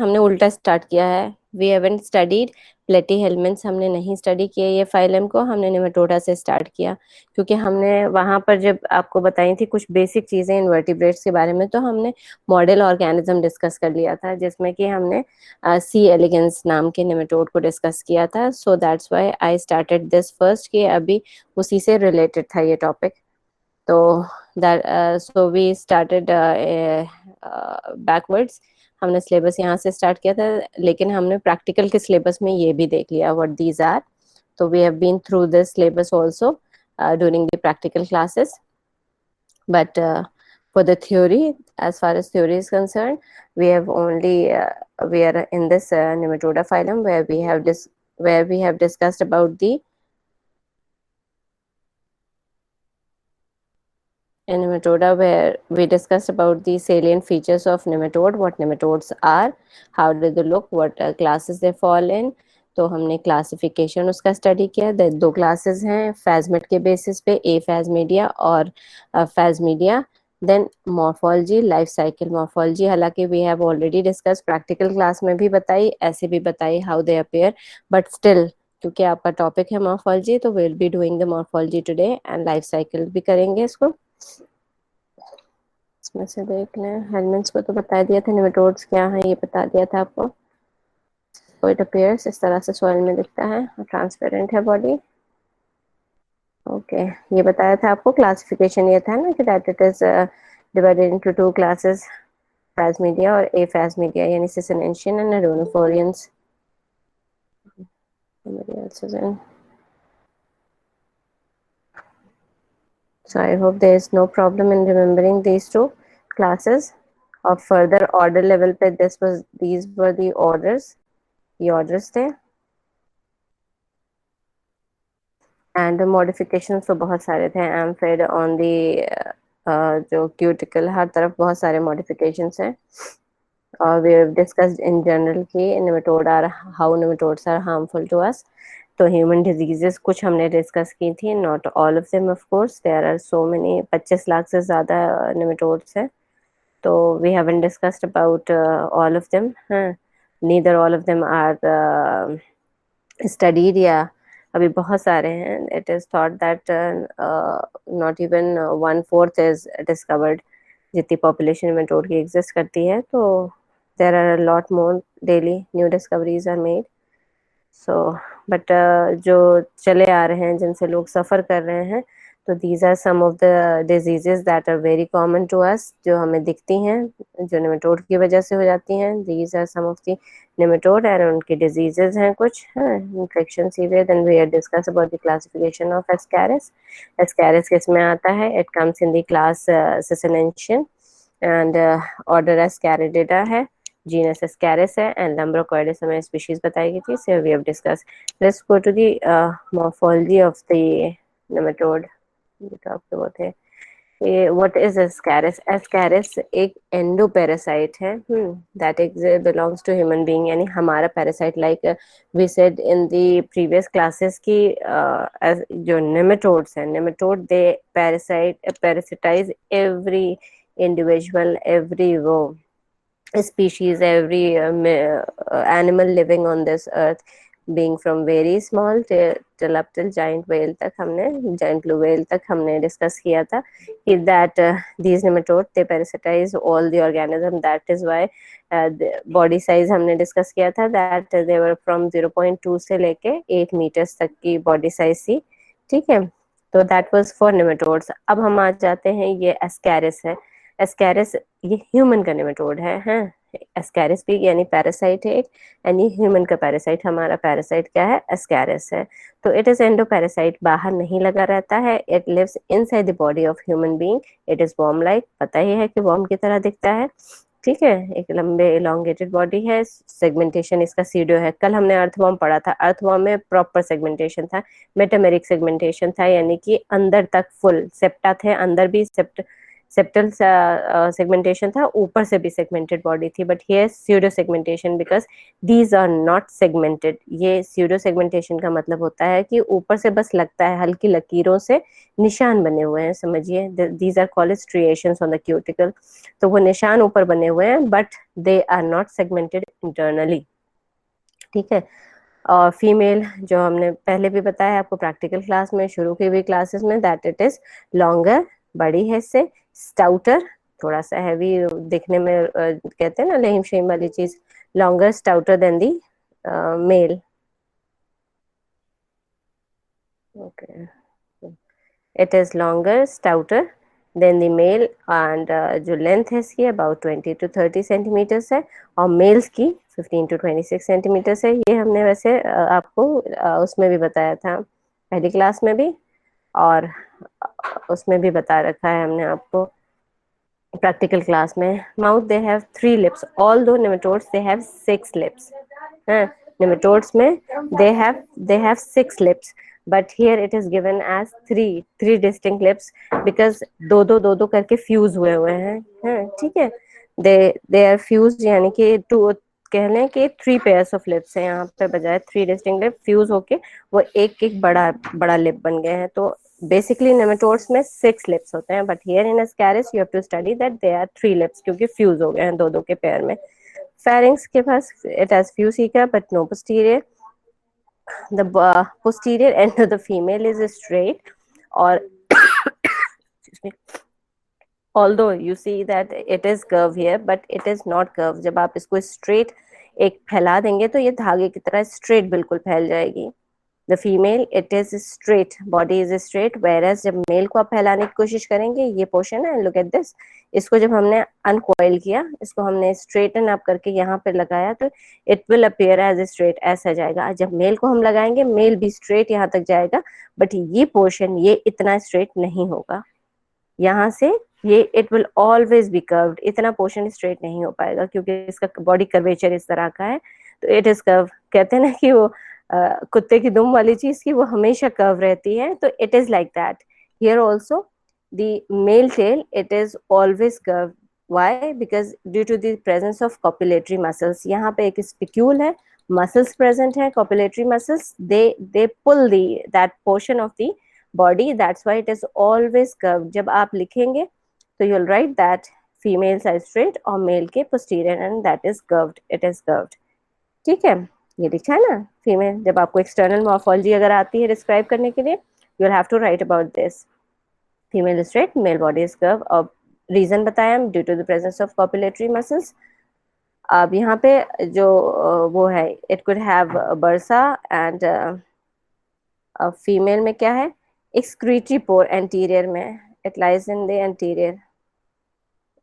हमने उल्टा स्टार्ट किया है। वी हैवंट स्टडीड प्लेटीहेल्मिन्थ्स, हमने नहीं स्टडी किया ये फाइलम को, हमने नेमाटोडा से स्टार्ट किया। क्योंकि हमने वहां पर जब आपको बताई थी कुछ बेसिक चीजें इनवर्टिब्रेट्स के बारे में, तो हमने मॉडल ऑर्गेनिज्म डिस्कस कर लिया था, जिसमें कि हमने सी एलिगेंस नाम के नेमाटोड को डिस्कस किया था। So that's why I started this first, कि अभी उसी से रिलेटेड था ये टॉपिक। तो that so we started backwards. हमने सिलेबस यहाँ से स्टार्ट किया था, लेकिन हमने प्रैक्टिकल के सिलेबस में ये भी देख लिया व्हाट दीज आर। तो we have been through this syllabus also during the practical classes, but for the theory, as far as theory is concerned, we have only we are in this nematoda phylum, where we have discussed about the in nematoda, where we discussed about the salient features of nematode, what nematodes are, how do they look, what classes they fall in. तो हमने classification उसका study किया। दो classes हैं फैजमेट के basis पे, aphasmidia और phasmidia. Then morphology, life cycle morphology, हालांकि we have already discuss, practical class में भी बताई, ऐसे भी बताई how they appear, but still क्योंकि आपका टॉपिक है मॉर्फोलॉजी, तो will be doing the morphology today, and life cycle भी करेंगे इसको। इसमें से देख लें, हेलमेट्स को तो बता दिया था, नेमेटोड्स क्या है ये बता दिया था आपको। तो इट अपीयर्स इस तरह से सॉइल में दिखता है, ट्रांसपेरेंट है बॉडी। ओके, ये बताया था आपको, क्लासिफिकेशन ये था ना कि that it is divided into two classes, phasmidia और aphasmidia, यानी Cicinician and Arenifolians. Somebody else is in. So I hope there is no problem in remembering these two classes. Of further order level पे these were the orders, ये orders थे, and modifications तो बहुत सारे थे। एम्फिड on the जो cuticle, हर तरफ बहुत सारे modifications हैं। और we have discussed in general कि how nematodes are harmful to us। तो ह्यूमन डिजीजेस कुछ हमने डिस्कस की थी, not all of them of course, there are so many, 25 lakh से ज़्यादा नेमेटोड्स हैं। तो we haven't discussed about all of them, neither all of them are studied, या अभी बहुत सारे हैं। It is thought that not even 1/4 is discovered, जितनी पॉपुलेशन नेमेटोड की एग्जिस्ट करती है। तो there are a lot more, daily new discoveries are made. So but जो चले आ रहे हैं, जिनसे लोग सफ़र कर रहे हैं, तो these are some of the diseases that are very common to us, जो हमें दिखती हैं, जो नेमेटोड की वजह से हो जाती हैं। These are some of the nematode and उनकी डिजीजेस हैं कुछ, infection severe. Then we have discuss about the classification of ascaris. Ascaris किस में आता है? It comes in the class सिसिनेंशियन, एंड ऑर्डर एस्कैरिडिडा है, जीनस एस्कैरिस है, एंड लम्ब्रोकॉइडिस हमें स्पीशीज बताई गई थी। So we have discuss, let's go to the morphology of the nematode. तो आपके वो थे, ये व्हाट इज एस्कैरिस? एस्कैरिस एक एंडोपैरासाइट है, that belongs to human being, यानी हमारा parasite. Like we said in the previous classes की जो नेमेटोड्स हैं, nematode they parasitize every individual, every species, every animal living on this earth, being from very small till up till giant whale तक, हमने giant blue whale तक हमने discuss किया था कि that these nematode they parasitize all the organism। that is why body size हमने discuss किया था, that they were from 0.2 से लेके 8 meters तक की body size थी, ठीक है। तो that was for nematodes। अब हम आ जाते हैं, ये एस्कैरिस है। एस्कैरिस ये ह्यूमन का नेमेटोड है, हैं। एस्कैरिस भी यानी पैरासाइट है एक, यानी ह्यूमन का पैरासाइट। हमारा पैरासाइट क्या है? एस्कैरिस है। तो इट इज एंडो पैरासाइट, बाहर नहीं लगा रहता है। It lives inside the body of human being. It is worm like, पता ही है कि वॉर्म की तरह दिखता है, ठीक है। एक लंबे इलोंगेटेड बॉडी है। सेगमेंटेशन इसका सीडियो है। कल हमने अर्थवॉर्म पढ़ा था, अर्थवॉर्म में प्रॉपर सेगमेंटेशन था, मेटामेरिक सेगमेंटेशन था, यानी कि अंदर तक फुल सेप्टा थे, अंदर भी सेप्टल सेगमेंटेशन था, ऊपर से भी सेगमेंटेड बॉडी थी। But here pseudo segmentation, because these are not segmented. ये स्यूडो सेगमेंटेशन का मतलब होता है कि ऊपर से बस लगता है, हल्की लकीरों से निशान बने हुए हैं, समझिए। These are called striations on the cuticle. तो वो निशान ऊपर बने हुए हैं, but they are not segmented internally, ठीक है। और फीमेल जो हमने पहले भी बताया आपको प्रैक्टिकल क्लास में, शुरू की हुई क्लासेस में, दैट इट इज लॉन्गर, बड़ी है इससे, स्टाउटर, थोड़ा सा हैवी दिखने में, कहते हैं ना लेहिम शेम वाली चीज, longer stouter than the male. Okay, it is longer stouter than the male, and जो लेंथ है इसकी अबाउट 20 to 30 सेंटीमीटर्स है, और मेल्स की 15 to 26 सेंटीमीटर्स है। ये हमने वैसे आपको उसमें भी बताया था, पहली क्लास में भी, और उसमें भी बता रखा है हमने आपको प्रैक्टिकल क्लास में। Mouth they have 3 lips, all दो नेमेटोड्स दे हैव 6 lips है। nematodes में they have 6 lips, but here it is given as three distinct lips, because दो दो करके फ्यूज हुए हुए हैं, ठीक है। दे आर फ्यूज, यानी कि टू, कह लें कि 3 pairs of lips है यहाँ पे, बजाय 3 distinct lips फ्यूज होके वो एक एक बड़ा बड़ा लिप बन गए हैं। तो बेसिकली नेमेटोड्स में 6 lips होते हैं, but here in Ascaris you have to study that they are 3 lips, क्योंकि फ्यूज हो गए हैं दो दो के पेयर में। Pharynx के पास it has few ceca but no posterior. The posterior end of the female is straight, or excuse me, although you see that it is curve here but it is not curve। जब आप इसको straight एक फैला देंगे तो ये धागे की तरह straight बिल्कुल फैल जाएगी। The female it is straight, body is straight, whereas जब मेल को आप फैलाने की कोशिश करेंगे, ये पोर्शन है, लुक एट दिस, इसको जब हमने अनकॉइल किया, इसको हमने स्ट्रेटन अप करके यहाँ पे लगाया, तो it will appear as straight, ऐसा जाएगा। जब मेल को हम लगाएंगे, मेल भी स्ट्रेट यहाँ तक जाएगा, बट ये पोर्शन ये इतना स्ट्रेट नहीं होगा। यहाँ से ये it will always be curved, इतना पोर्शन स्ट्रेट नहीं हो पाएगा, क्योंकि इसका बॉडी कर्वेचर इस तरह का है, तो इट इज कर्व। कहते हैं ना कि वो कुत्ते की दुम वाली चीज की वो हमेशा कर्व रहती है, तो it is like that here also. The male tail it is always curve, why? Because due to the presence of copulatory muscles, यहाँ पे एक स्पिक्यूल है, मसल्स प्रेजेंट है, copulatory muscles, they pull the that portion of the body, that's why it is always curve. जब आप लिखेंगे तो you'll write that females are straight और मेल के posterior and that is curved, it is curved, ठीक है। ये लिखा है ना फीमेल, जब आपको एक्सटर्नल मॉर्फोलॉजी अगर आती है डिस्क्राइब करने के लिए, you'll have to write about this, female is straight, male body is curved, और रीजन बताया हम, due to the presence of copulatory muscles. अब यहाँ पे जो वो है, it could have bursa, and female में क्या है, एक्सक्रीटरी पोर एंटीरियर में, it lies in the anterior,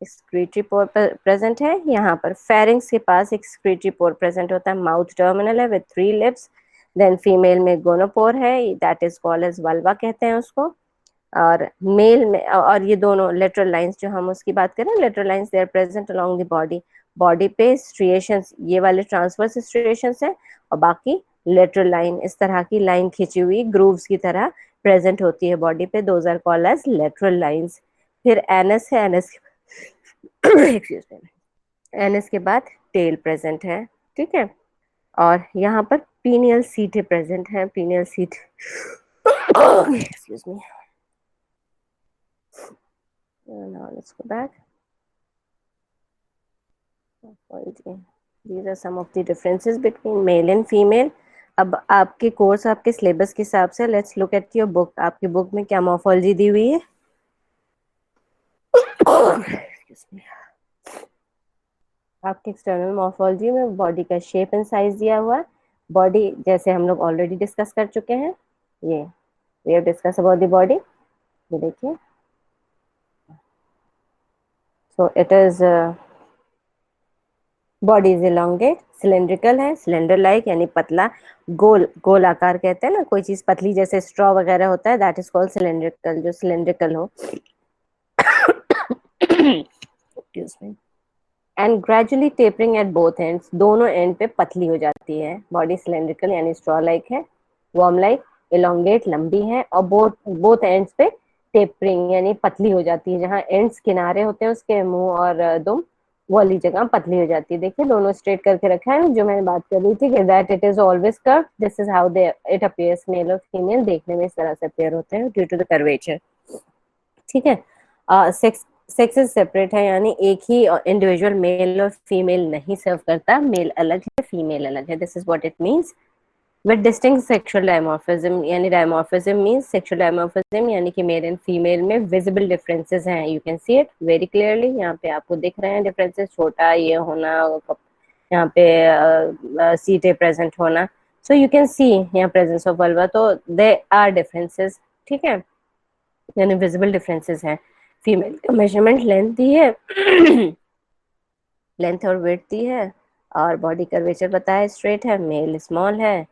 excretory pore present है यहाँ पर। फेरिंग्स के पास एक्सक्रीटरी पोर प्रेजेंट होता है, माउथ टर्मिनल है विद 3 lips। देन फीमेल में गोनोपोर है, that is called as vulva कहते हैं उसको। और मेल में, और ये दोनों लेटरल लाइंस जो हम उसकी बात करें, lateral lines they are present along the body, body पे स्ट्रिएशंस, ये वाले ट्रांसवर्स स्ट्रिएशंस है, और बाकी लेटरल लाइन इस तरह की लाइन खींची हुई ग्रूव्स की तरह प्रेजेंट होती है बॉडी पे, those are called as lateral lines. फिर एनस है, एनस एक्सक्यूज मी, एनस के बाद टेल प्रेजेंट है, ठीक है। और यहाँ पर पीनियल सीट प्रेजेंट है, pineal seat excuse me, now let's go back, these are some of the differences between male and female। अब आपके कोर्स, आपके सिलेबस के हिसाब से, let's look at your book, आपकी बुक में क्या मॉर्फोलॉजी दी हुई है आपके एक्सटर्नल मॉर्फोलॉजी में बॉडी का शेप एंड साइज दिया हुआ है। बॉडी जैसे हम लोग ऑलरेडी डिस्कस कर चुके हैं, ये we have discuss about the body, ये देखिए, so it is body is elongate, cylindrical है, सिलेंडर लाइक यानी पतला, गोल गोल आकार कहते हैं ना, कोई चीज पतली जैसे स्ट्रॉ वगैरह होता है, दैट इज कॉल्ड सिलेंड्रिकल, जो सिलेंड्रिकल हो and gradually tapering at both ends, दोनों एंड पे पतली हो जाती है। बॉडी सिलेंड्रिकल यानी स्ट्रॉ लाइक है, वर्म लाइक, इलोंगेट लंबी है, और बोथ बोथ एंड्स पे टेपरिंग यानी पतली हो जाती है, जहाँ एंड्स किनारे होते हैं उसके मुंह और दुम, वो वाली जगह पतली हो जाती है। देखिए दोनों स्ट्रेट करके रखा है, जो मैंने बात कर रही थी कि that it is always curve, this is how they it appears, male और फीमेल देखने में इस तरह से अपीयर होते हैं ड्यू टू द कर्वेचर, ठीक है। सेक्स सेक्सेस सेपरेट है, यानी एक ही इंडिविजुअल मेल और फीमेल नहीं सर्व करता, मेल अलग है फीमेल अलग है, this is what it means. With distinct sexual dimorphism, यानी डायमॉर्फिज्म मींस सेक्सुअल डायमॉर्फिज्म, यानी कि मेल एंड फीमेल में विजिबल डिफरेंसेस हैं, you can see it very clearly, यहाँ पे आपको दिख रहे हैं डिफरेंसेस, छोटा ये होना, यहाँ पे सीटे प्रेजेंट होना, सो यू कैन सी यहाँ प्रेजेंस ऑफ वल्वा, तो दे आर डिफरेंसेस, ठीक है, यानी विजिबल डिफरेंसेस हैं। फीमेल का मेजरमेंट लेंथ दी है लेंथ और वेट दी है, और बॉडी कर्वेचर बताया स्ट्रेट है, मेल स्मॉल है,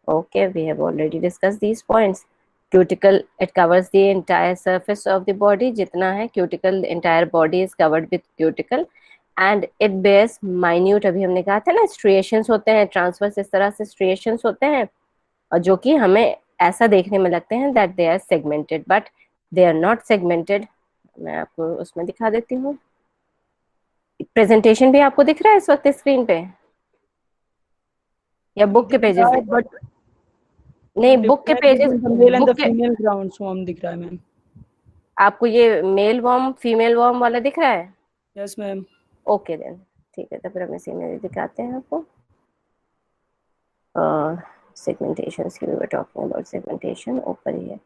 okay we have already discuss these points. Cuticle, it covers the entire surface of the body, जितना है cuticle, entire body is covered with cuticle, and it bears minute, अभी हमने कहा था ना स्ट्रिएशंस होते हैं, ट्रांसवर्स इस तरह से स्ट्रिएशंस होते हैं, और जो कि हमें ऐसा देखने में लगते हैं that they are segmented, but they are not segmented. मैं आपको उसमें दिखा देती हूँ, प्रेजेंटेशन भी आपको दिख रहा है इस वक्त स्क्रीन पे, या बुक के दिख रहा पेजेस? है बट नहीं, बुक के different pages, between the male and book the के, फीमेल ग्राउंड फॉर्म दिख रहा है मैम। आपको ये मेल वॉर्म फीमेल वॉर्म वाला दिख रहा है? Yes ma'am. ओके देन, ठीक है, तो फिर हम इसी में दिखाते हैं आपको। सेगमेंटेशन की we were talking about, segmentation ऊपर ही है,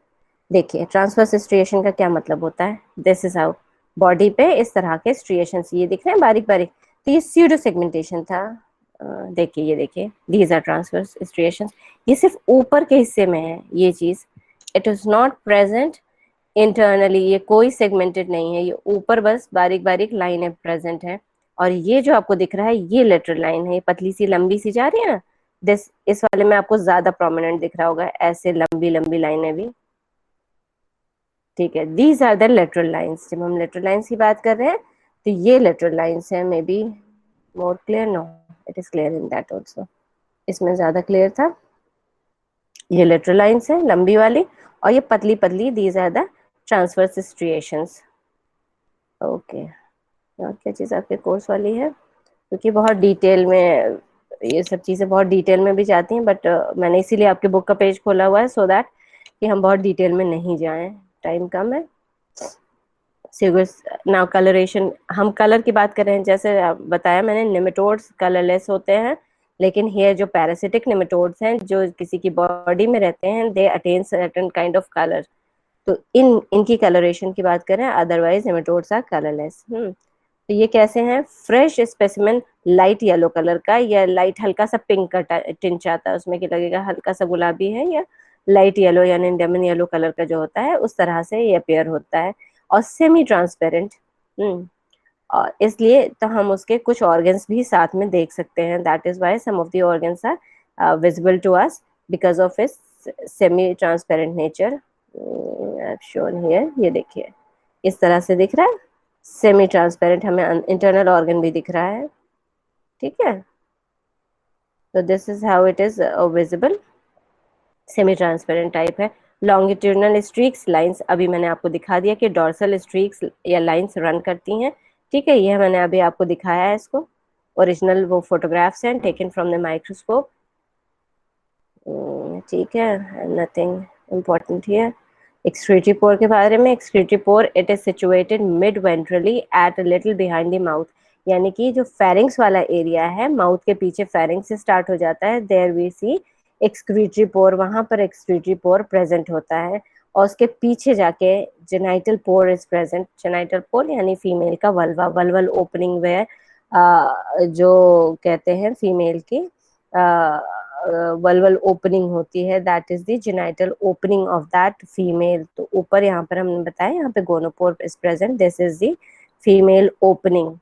देखिए ट्रांसवर्स स्ट्रिएशन का क्या मतलब होता है, दिस इज हाउ, बॉडी पे इस तरह के स्ट्रिएशन ये दिख रहे हैं बारीक बारीक, तो ये स्यूडो सेगमेंटेशन था। देखिए, ये देखिए, दीज आर ट्रांसवर्स स्ट्रिएशन, ये सिर्फ ऊपर के हिस्से में है ये चीज, it is not present internally, ये कोई सेगमेंटेड नहीं है, ये ऊपर बस बारीक बारीक लाइनें प्रेजेंट है, और ये जो आपको दिख रहा है ये लेटरल लाइन है, ये पतली सी लंबी सी जा रही है ना, दिस, इस वाले में आपको ज्यादा प्रोमिनेंट दिख रहा होगा, ऐसे लंबी लंबी लाइनें भी, ठीक है, these are the lateral lines, जब हम लेटरल लाइन्स की बात कर रहे हैं तो ये लेटरल लाइन्स हैं, may be more clear, no it is clear in that also, इसमें ज्यादा क्लियर था, ये लेटरल लाइन्स है लंबी वाली, और ये पतली पतली, these are the transverse striations, okay. और क्या चीज़ आपके कोर्स वाली है, क्योंकि बहुत डिटेल में ये सब चीज़ें बहुत डिटेल में भी जाती हैं, बट मैंने इसीलिए आपके बुक का पेज खोला हुआ है सो दैट कि हम बहुत डिटेल में नहीं जाएं, टाइम कम है। नाउ कलरेशन, हम कलर की बात कर रहे हैं, जैसे बताया मैंने, निमेटोड्स कलरलेस होते हैं, लेकिन हियर जो पैरासिटिक निमेटोड्स हैं जो किसी की बॉडी में रहते हैं, they attain certain kind of colour, तो इनकी कलरेशन की बात करें, अदरवाइज निमेटोड्स आर कलरलेस। तो ये कैसे हैं, fresh specimen light yellow colour का, या लाइट हल्का सा पिंक का टिंच आता है उसमें, कि लगेगा हल्का सा गुलाबी है, या लाइट येलो यानी लेमन येलो कलर का जो होता है उस तरह से ये अपेयर होता है, और सेमी ट्रांसपेरेंट, और इसलिए तो हम उसके कुछ ऑर्गन्स भी साथ में देख सकते हैं, that is why some of the organs are visible to us because of its semi transparent nature, shown here, ये देखिए इस तरह से दिख रहा है, सेमी ट्रांसपेरेंट, हमें इंटरनल ऑर्गन भी दिख रहा है, ठीक है, तो this is how it is visible, semi transparent type है। लॉन्गिट्यूडनल स्ट्रीक्स लाइंस, अभी मैंने आपको दिखा दिया कि डॉर्सल स्ट्रीक्स या लाइंस रन करती हैं, ठीक है, ये मैंने अभी आपको दिखाया है, इसको ओरिजिनल वो फोटोग्राफ्स हैं टेकन फ्रॉम द माइक्रोस्कोप, ठीक है, nothing important here. Excretory pore के बारे में, excretory pore it is situated mid ventrally at little behind the mouth, यानी कि जो फेरिंग्स वाला एरिया है, माउथ के पीछे फेरिंग्स से स्टार्ट हो जाता है, there we see excretory pore, वहां पर एक्सक्रीटरी पोर प्रेजेंट होता है, और उसके पीछे जाके genital pour is present, genital पोर यानी फीमेल का वल्वा, वल्वल ओपनिंग वे, जो कहते हैं फीमेल की वल्वल ओपनिंग होती है, that is the genital opening of that female, तो ऊपर यहाँ पर हमने बताया, यहाँ पे gonopore is present, this is the female opening,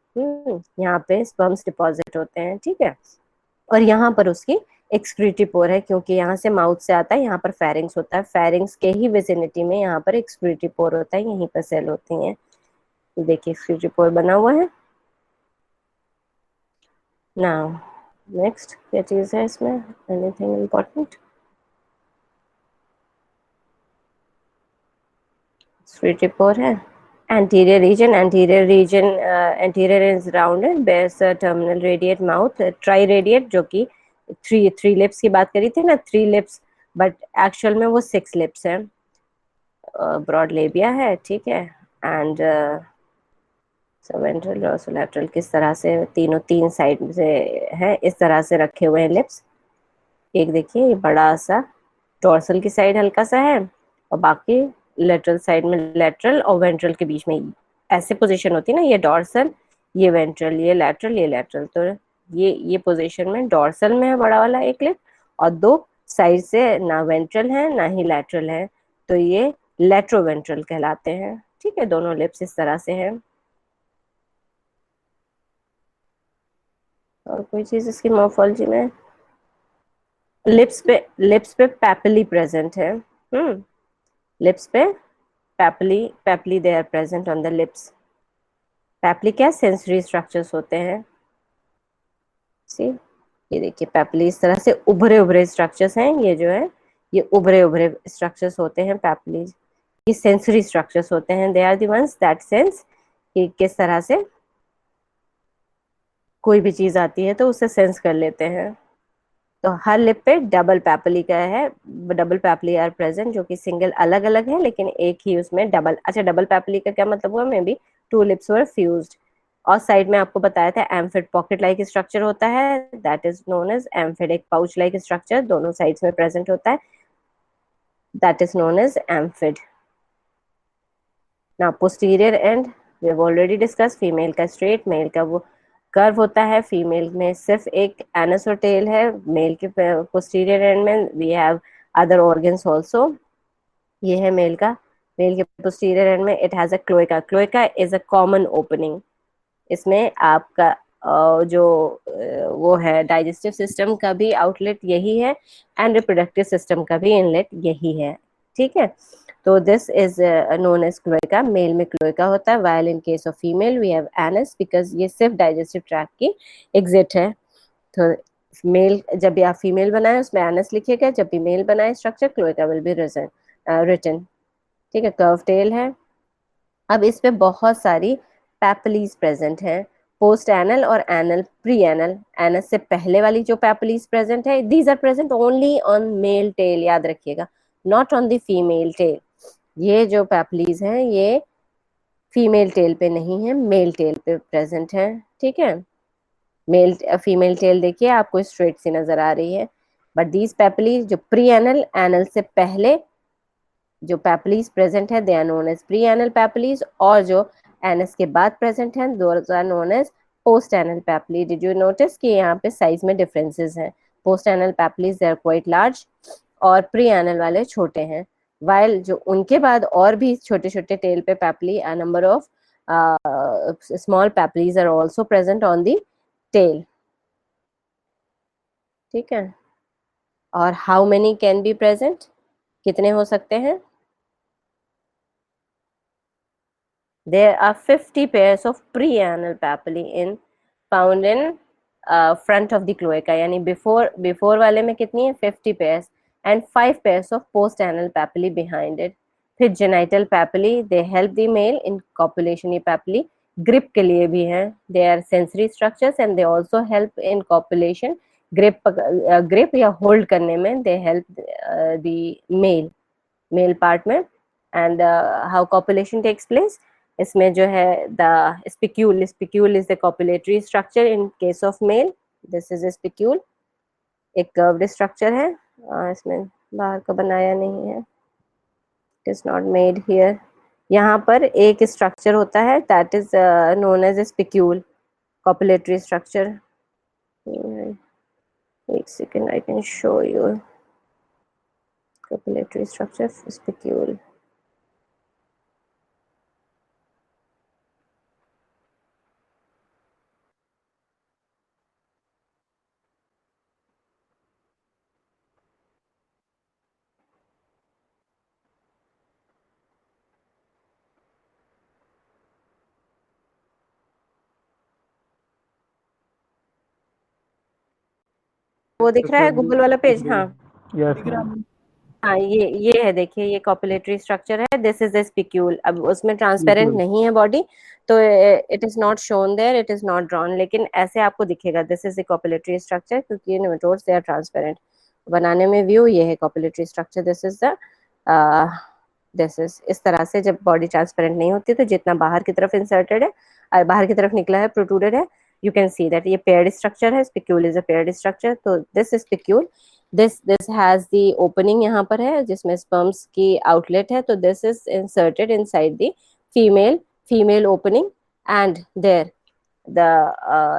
यहाँ पे स्पर्म्स डिपॉजिट होते हैं, ठीक है, और यहाँ पर उसकी एक्सक्रीटरी पोर है, क्योंकि यहाँ से माउथ से आता है, यहाँ पर फेरिंग्स होता है, फेरिंग्स के ही विसिनिटी में यहाँ पर एक्सक्रीटरी पोर होता है, यहीं पर सेल होती हैं, देखिए एक्सक्रीटरी पोर बना हुआ है। नाउ नेक्स्ट क्या चीज है इसमें, एनीथिंग इम्पोर्टेंट, एक्सक्रीटरी पोर है, anterior region, anterior is rounded, bears a terminal radiate mouth, triradiate, जो कि थ्री लिप्स की बात करी थी ना, थ्री लिप्स, बट एक्चुअल में वो सिक्स लिप्स है, ब्रॉड लेबिया है, ठीक है, एंड वेंट्रल डोर्सोलैटरल किस तरह से, तीनों तीन साइड से है, इस तरह से रखे हुए हैं लिप्स। एक देखिए ये बड़ा सा डोर्सल की साइड हल्का सा है, और बाकी लेटरल साइड में, लेटरल और वेंट्रल के बीच में ऐसे पोजीशन होती है ना, ये डोर्सल, ये वेंट्रल, ये लेटरल, ये लेटरल। तो ये पोजीशन में डोर्सल में है बड़ा वाला एक लिप, और दो साइड से ना वेंट्रल है ना ही लेटरल है, तो ये लेट्रोवेंट्रल कहलाते हैं। ठीक है, दोनों लिप्स इस तरह से हैं। और कोई चीज इसकी मॉर्फोलॉजी में, लिप्स पे पैपिली प्रेजेंट है। लिप्स पे papillae they are present on the lips. Papillae क्या, सेंसरी स्ट्रक्चर्स होते हैं। सी, ये देखिए पैपिली इस तरह से उभरे उभरे स्ट्रक्चर्स हैं, ये जो है ये उभरे उभरे स्ट्रक्चर्स होते हैं पैपिली। ये सेंसरी स्ट्रक्चर्स होते हैं, they are the ones that sense कि किस तरह से कोई भी चीज आती है तो उसे सेंस कर लेते हैं। तो हर लिप पे डबल पैपिली का है, डबल पैपिली आर प्रेजेंट, जो कि सिंगल अलग अलग है लेकिन एक ही उसमें डबल। अच्छा, डबल पैपिली का क्या मतलब हुआ, may be to lips were fused. और साइड में आपको बताया था एम्फिड पॉकेट लाइक स्ट्रक्चर होता है, that is known as amphid. एक पाउच लाइक स्ट्रक्चर दोनों साइड्स में प्रेजेंट होता है, that is known as amphid. ना posterior end, we have already discuss, female का स्ट्रेट, मेल का वो कर्व होता है। फीमेल में सिर्फ एक एनस और टेल है, मेल के पोस्टीरियर एंड में we have other organs also. ये है मेल का, मेल के पोस्टीरियर एंड में it has a cloaca. Cloaca is a common opening. इसमें आपका जो वो है डाइजेस्टिव सिस्टम का भी आउटलेट यही है, एंड रिप्रोडक्टिव सिस्टम का भी इनलेट यही है। ठीक है, तो this is known as cloaca. Male में क्लोएका होता है, while in case of female we have anus, because ये सिर्फ डाइजेस्टिव ट्रैक्ट की एग्जिट है। तो मेल, जब भी आप फीमेल बनाए उसमें एनस लिखिएगा, जब भी मेल बनाए structure cloaca will be written. ठीक है, कर्व टेल है। अब इस पे बहुत सारी पैपिलीज प्रेजेंट हैं, पोस्ट एनल और एनल, प्री एनल। एनस से पहले वाली जो पैपिलीज प्रेजेंट है, these are present only on male tail, याद रखिएगा, not on the female tail. ये जो पैपिलीज हैं ये फीमेल टेल पे नहीं है, मेल टेल पे प्रेजेंट है। ठीक है, मेल फीमेल टेल देखिए आपको स्ट्रेट सी नजर आ रही है, बट दीज पैपिलीज जो प्री एनल, एनल से पहले जो पैपिलीज प्रेजेंट है they are known as pre anal papillae, और जो एनएस के बाद प्रेजेंट है those are known as post anal papillae. Did you notice कि यहाँ पे साइज में डिफरेंसेस हैं, post anal papillae they are quite large और प्री एनल वाले छोटे हैं, वाइल जो उनके बाद और भी छोटे छोटे टेल पे papillae, a number of small papillae are also present on the tail. ठीक है, और how many can be present, कितने हो सकते हैं? There are 50 pairs of preanal papillae in found in front of the cloaca, यानी before वाले में कितनी है 50 pairs, and 5 pairs of post anal papillae behind it. फिर genital papillae, they help the male in copulation. ये papillae grip के लिए भी हैं, they are sensory structures and they also help in copulation. grip या hold करने में they help the male part में, and how copulation takes place, इसमें जो है the spicule is the copulatory structure in case of male, this is spicule, एक curved structure है, इसमें बाहर का बनाया नहीं है, it is not made here. यहाँ पर एक स्ट्रक्चर होता है that is known as spicule, copulatory structure. एक second, I can show you copulatory structure spicule. वो दिख Yes, रहा है ma'am. गूगल वाला पेज? हाँ Yes, दिख रहा है ma'am. मैम। हाँ, ये है देखिए, ये कॉपुलेटरी स्ट्रक्चर है, दिस इज द स्पिक्यूल। अब उसमें ट्रांसपेरेंट बिल्कुल नहीं है बॉडी, तो it is not shown there, it is not drawn, लेकिन ऐसे आपको दिखेगा this is the copulatory structure, क्योंकि ये नेमेटोड्स दे आर ट्रांसपेरेंट। बनाने में व्यू ये है copulatory structure, this is the this is, इस तरह से जब बॉडी ट्रांसपेरेंट नहीं होती तो जितना बाहर की तरफ इंसर्टेड है, बाहर की तरफ निकला है, प्रोट्रूडेड है, यू कैन सी दैट ये पेयर्ड स्ट्रक्चर है, spicule is a paired structure, तो this spicule, this has the opening यहाँ पर है जिसमें स्पर्म्स की आउटलेट है, तो this is inserted inside the female female opening, and there the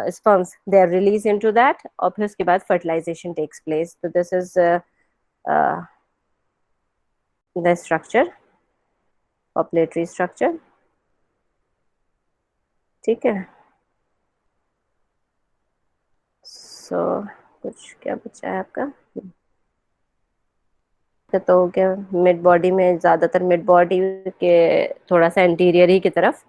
sperms they are released into that, और फिर उसके बाद fertilization takes place, तो this is uh, the structure, populatory structure, ठीक है। सो कुछ क्या बचा है आपका, तो क्या मिड बॉडी में, ज्यादातर मिड बॉडी के थोड़ा सा इंटीरियर ही की तरफ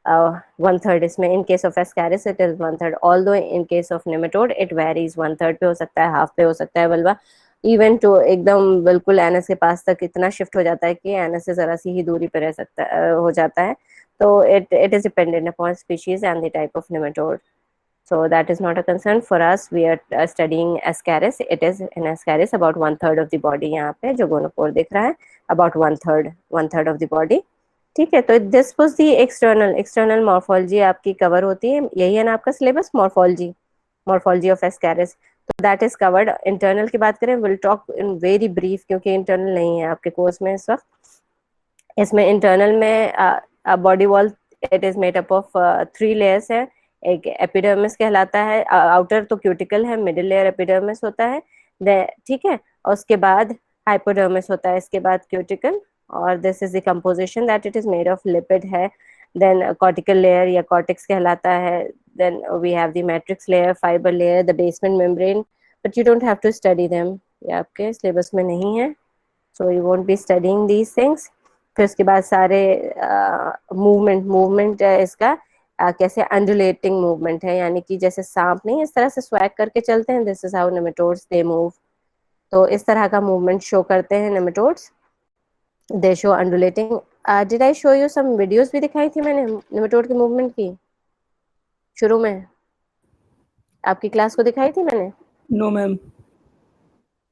1/3 इसमें, इन case of Ascaris it is 1/3, although in case of nematode it varies, 1/3 पे हो सकता है, हाफ पे हो सकता है वल्वा, इवन टू एकदम बिल्कुल एनस के पास तक इतना शिफ्ट हो जाता है कि एनस से जरा सी ही दूरी पे रह सकता हो जाता है, तो it is dependent upon species and the type of nematode, so that is not a concern for us. We are studying ascaris. It is in ascaris about 1/3 of the body, यहाँ पे जो गोनोपोर दिख रहा है, about 1/3 of the body, ठीक है। तो this was the external morphology आपकी कवर होती है, यही है ना आपका सिलेबस, मॉर्फोलॉजी ऑफ एस्कैरिस, तो दैट इज कवर्ड। इंटरनल की बात करें, will talk in very brief, क्योंकि इंटरनल नहीं है आपके कोर्स में इस वक्त। इसमें इंटरनल में body wall it is made up of 3 layers है, एक एपिडर्मिस कहलाता है, आउटर तो क्यूटिकल है, मिडिल लेयर एपिडर्मिस होता है, ठीक है, और उसके बाद हाइपोडर्मिस होता है, इसके बाद क्यूटिकल, और this is the composition that it is made of lipid है, देन कॉर्टिकल लेयर या कॉर्टेक्स कहलाता है, then we have the matrix layer, fibre layer, the basement membrane, but you don't have to study them, ये आपके syllabus में नहीं है, so you won't be studying these things. फिर उसके बाद सारे मूवमेंट है इसका, कैसे अंडुलेटिंग मूवमेंट है, यानी कि जैसे सांप नहीं इस तरह से स्वैग करके चलते हैं, this is how nematodes they move, तो इस तरह का मूवमेंट शो करते हैं nematodes, they show undulating. Did I show you some videos भी दिखाई थी मैंने नेमेटोड के मूवमेंट की शुरू में, आपकी क्लास को दिखाई थी मैंने? No ma'am.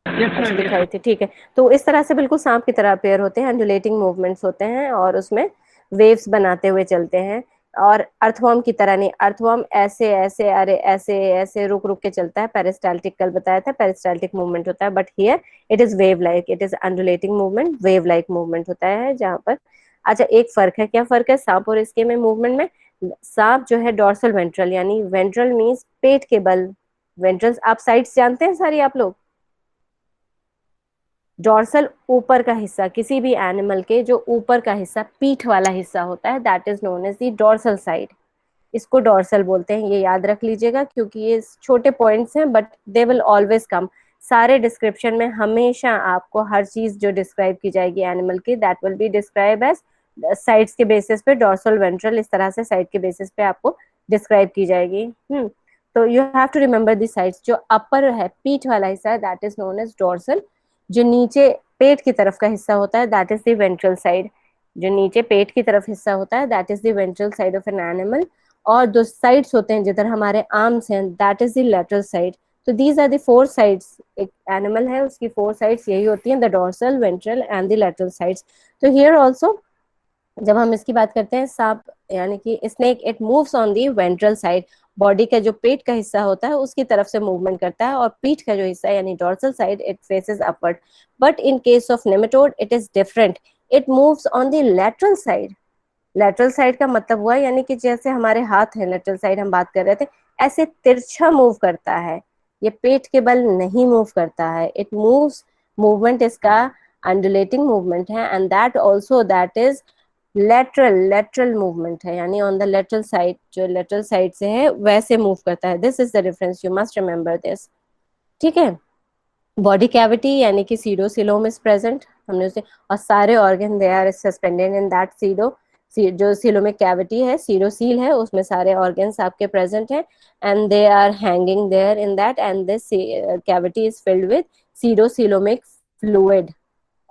अच्छा दिखाई थी, ठीक है। तो इस तरह से बिल्कुल सांप की तरह अपेयर होते हैं, अंडुलेटिंग मूवमेंट्स होते हैं और उसमें वेव्स बनाते हुए चलते हैं, और अर्थवर्म की तरह नहीं, अर्थवर्म ऐसे ऐसे अरे ऐसे ऐसे रुक रुक के चलता है, पेरिस्टाल्टिक कल बताया था, पेरिस्टाल्टिक मूवमेंट होता है, but here it is wave like, it is undulating movement, wave like movement होता है जहाँ पर। अच्छा एक फर्क है, क्या फर्क है सांप और इसके में मूवमेंट में? सांप जो है डोर्सल वेंट्रल, यानी वेंट्रल मीन्स पेट के बल, वेंट्रल्स आप साइड्स जानते हैं सारी आप लोग, डॉर्सल ऊपर का हिस्सा किसी भी एनिमल के, जो ऊपर का हिस्सा पीठ वाला हिस्सा होता है, that is known as the dorsal side, इसको डॉर्सल बोलते हैं, ये याद रख लीजिएगा क्योंकि ये छोटे पॉइंट्स हैं but they will always come, सारे डिस्क्रिप्शन में हमेशा आपको हर चीज जो डिस्क्राइब की जाएगी एनिमल की, that will be describe as sides के बेसिस पे, डॉर्सल वेंट्रल इस तरह से साइड के बेसिस पे आपको डिस्क्राइब की जाएगी। तो you have to remember the sides, जो अपर है पीठ वाला हिस्सा है that is known as dorsal, जो नीचे पेट की तरफ का हिस्सा होता है that is the ventral side, जो नीचे पेट की तरफ हिस्सा होता है that is the ventral side of an animal, और जो साइड्स होते हैं जिधर हमारे आर्म्स हैं that is the lateral side, तो दीज आर द 4 साइड्स, एक एनिमल है उसकी 4 साइड्स यही होती हैं, the dorsal ventral and the lateral sides. तो हियर ऑल्सो जब हम इसकी बात करते हैं सांप यानी कि snake, it moves on the ventral side, body का जो पेट का हिस्सा होता है उसकी तरफ से मूवमेंट करता है, और पीठ का जो हिस्सा है यानी dorsal side it faces upward, but in case of nematode it is different, it moves on the lateral side, lateral side का मतलब हुआ यानी कि जैसे हमारे हाथ है, लेटरल साइड हम बात कर रहे थे, ऐसे तिरछा मूव करता है, ये पेट के बल नहीं मूव करता है, इट मूव्स, मूवमेंट इसका अंडुलेटिंग मूवमेंट है, and that also that is lateral movement है, यानी ऑन द लेटरल साइड, जो लेटरल साइड से है वैसे मूव करता है, this is the difference, you must remember this, ठीक है। बॉडी कैविटी यानी कि सीडोसिलोम इज प्रेजेंट, हमने उसे, और सारे organ they are suspended in that pseudo, जो सिलोमिक कैविटी है, सीडोसील है, उसमें सारे ऑर्गन्स आपके प्रेजेंट हैं, and they are hanging there in that, and this cavity is filled with pseudocoelomic fluid.